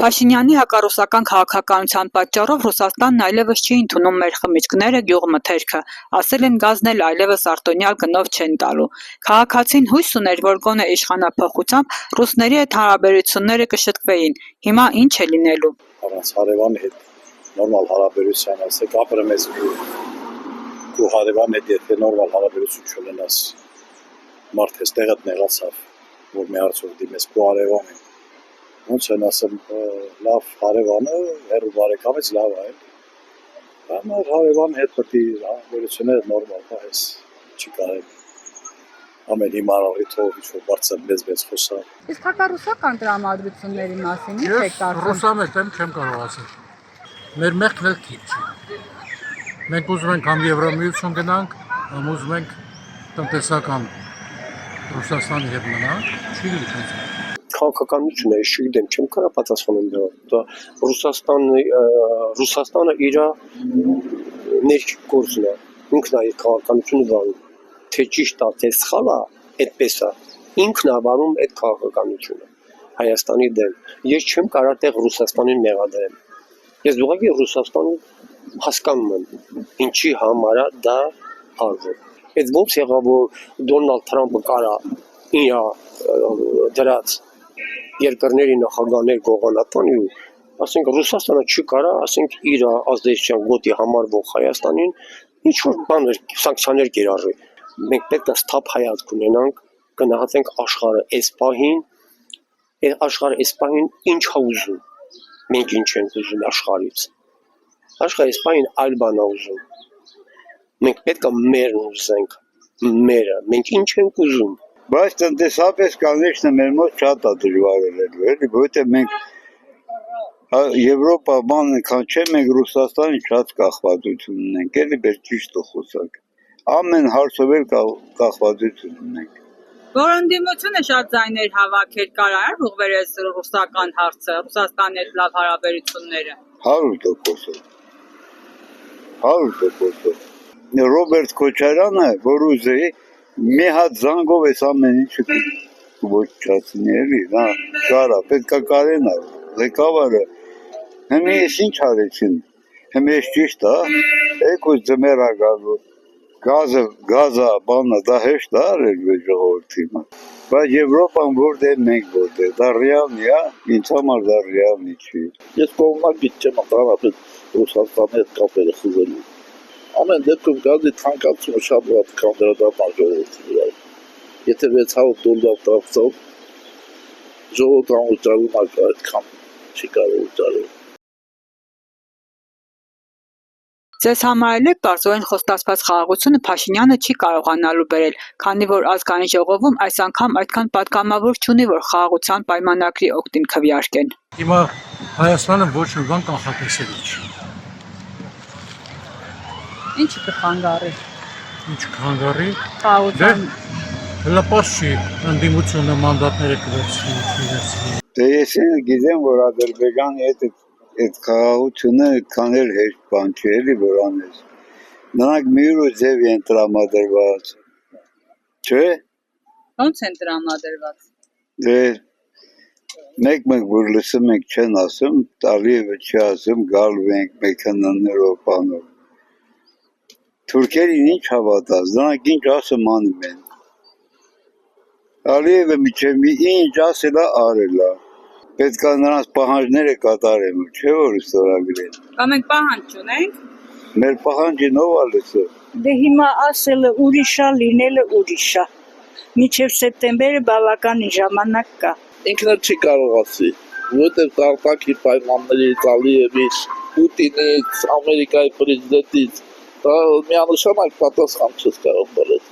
Փաշինյանի հակառուսական քաղաքականության պատճառով Ռուսաստանն այլևս չի ընդունում մեր խմիչքները, գյուղմթերքը, ասել են գազն էլ այլևս արտոնյալ գնով չեն տալու։ Քաղաքացին հույս ուներ, որ գոնե իշխանափոխությամբ ռուսների հետ հարաբերությունները կշտկվեին, հիմա ինչ է լինելու։ Առանց հարևանի հետ նորմալ հարաբերության ասեք, ապրեմ ես ու հարևանի հետ եթե նորմալ հարաբերություն չունենաս, մարդ ես տեղդ նեղացավ, որ մի հարցով դիմես քո հարևանին։ Ոնց են ասեմ, լավ հարևանը, հեռու բարեկամից լավ է, համար հարևան հետ պետք է հարաբերությունները նորմալ պահես, չի կարելի ամեն իմանալի թող ինչ-որ բարձր մեծ խոսալ։ Իսկ հակառուսական տրամադրությունների մասին ինչ եք կարծում։ Ռուսամետ եմ չեմ կարող ասել։ Մեր մեղքն էլ քիչ չի։ Մենք ուզում ենք համ Եվրամիություն գնանք, համ ուզում ենք տնտեսական Ռուսաստանի հետ մնանք, չի լինի։ Քաղաքականությունը չգիտեմ, չեմ կարող պատասխանել դա Ռուսաստանը իր ներքին գործն է, ինքն է քաղաքականությունը վարում, թե ճիշտ է, թե սխալ է, այդպես է, ինքն է վարում այդ քաղաքականությունը Հայաստանի դեմ։ Ես չեմ կարող այդտեղ Ռուսաստանին մեղադրեմ։ Ես ուղղակի Ռուսաստանին հասկանում եմ, ինչի համար է դա արվում։ Այդ ոնց եղավ, որ Դոնալդ Թրամփը կարա իր դրած երկրների նախագահներ գողանատանի ու ասենք Ռուսաստանը չի կարա, ասենք իր ազդեցության գոտի համարվող Հայաստանին ինչ որ բաներ, սանկցիաներ կիրառի։ Մենք պետք է սթափ հայացք ունենանք, գնահատենք աշխարհը այս պահին ինչ է ուզում։ Մենք ինչ ենք ուզում աշխարհից։ Աշխարհը այս պահին այլ բան է ուզում։ Մենք պետք է մերն ուզենք, մերը, մենք ինչ ենք ուզում։ Բայց տնտեսապես կանեչնը մեր մոտ շատ է դժվար ելելու, էլի, որովհետև մենք Եվրոպա բանը քան չէ, մենք Ռուսաստանի շատ կախվածություն ունենք, էլի բեր ճիշտ խոսակ։ Ամեն հարցով էլ կախվածություն ունենք։ Որ ընդդիմությունը շատ ձայներ հավաքեր, կարա՞ ուղղվեր այս ռուսական հարցը, Ռուսաստանի հետ լավ հարաբերությունները։ 100%։ 100%։ Ռոբերտ Քոչարյանը, որ ուզեի մի հատ զանգով էս ամեն ինչը ոչ չացնի էլի, նա կարա, պետք է կարենա, ղեկավարը, հմի ես ինչ արեցին, հմի ես ճիշտ է, էքուս ձմեր ագալու, գազը, բանը, դա հեշտ է արել վեր ժողորդի մա, բայց Եվրոպան որտեղ մենք որտեղ, դա ռեալնի է, ինձ համար դա ռեալնի չի։ Ես կողմնակից չեմ ընդհանրապես Ռուսաստանի հետ կապերը խզելու։ Ամեն դեպքում գազի թանկացումը շատ վատ կանդրադառնալ ժողովրդի վրա։ Եթե 600 դոլար տрафցով ժողովուրդը անուճարում այդքան չի կարող ուճարել։ Ձեզ համար էլ է պարզորեն խոստացված խաղաղությունը Փաշինյանը չի կարողանալու բերել, քանի որ ազգային ժողովում այս անգամ այդքան պատգամավոր չունի, որ խաղաղության պայմանագրի օգտին քվեարկեն։ Հիմա Հայաստանը ոչ մի բան կանխատեսելի չի։ Ինչ կխանգարի։ Ինչ կխանգարի։ Խաղաղության Լպաս չի ընդդիմությունը մանդատները կվերցնի։ Դե ես գիտեմ, որ Ադրբեջանի հետ այդ խաղաղությունը քան էլ հեշտ բան չի էլի որ անես։ Նրանք մի օր ձև են տրամադրված։ Չէ՞։ ո՞նց են տրամադրված։ Դե մեկ որ լսում ենք չեն ասում, Ալիևը չի ասում, գալու ենք մեքենաներով բանով։ Թուրքերին ինչ հավատաց, նրանք ինչ ասում անում են։ Ալիևը միջև մի ինչ ասել է արել է։ Պետք է նրանց պահանջները կատարեն, չէ՞ որ ստորագրեն։ Կամ մենք պահանջ չունենք։ Մեր պահանջին ով է լսել։ Դե հիմա ասելը ուրիշ է, լինելը ուրիշ է։ Մինչև սեպտեմբերը բավականին ժամանակ կա։ Ինքն չի կարող ասի, որովհետև Տարտակի պայմաններից, Ալիևից, Պուտինից, Ամերիկայի պրեզիդենտից, միանշանակ պատասխան չես կարող բերել։